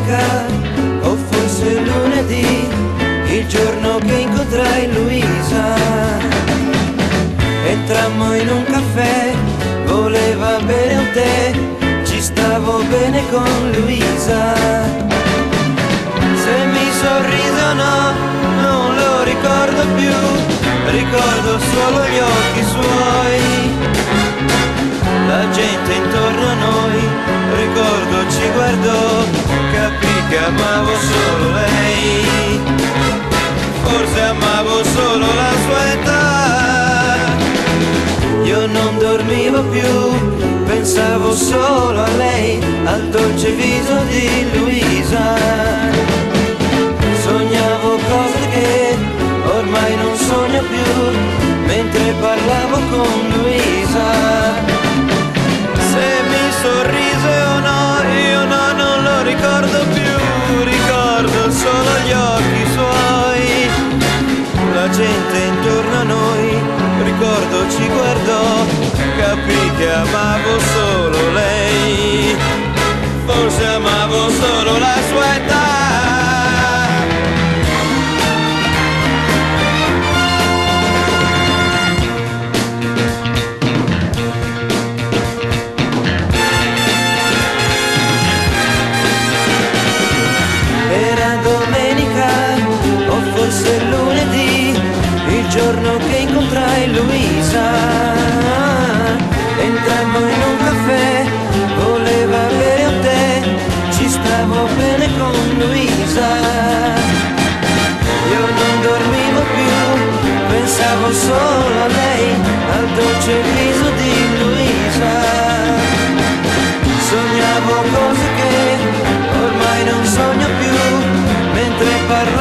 domenica o forse lunedì, il giorno che incontrai Luisa. Entrammo in un caffè, voleva bere un tè, ci stavo bene con Luisa. Se mi sorrise o no, non lo ricordo più, ricordo solo gli occhi suoi. La gente intorno a noi, ricordo ci guardò, capì che amavo solo lei. Forse amavo solo la sua età. Io non dormivo più, pensavo solo a lei, al dolce viso di Luisa. Sognavo cose che ormai non sogno più, mentre parlavo con Luisa. Se mi sorrise o no, io no, non lo ricordo più, ricordo solo gli occhi suoi. La gente intorno a noi, ricordo ci guardò, capì che amavo solo lei, forse amavo solo la sua età. Forse lunedì, il giorno che incontrai Luisa. Entrammo in un caffè, voleva bere un tè, ci stavo bene con Luisa. Io non dormivo più, pensavo solo a lei, al dolce viso di Luisa. Sognavo cose che ormai non sogno più, mentre parlavo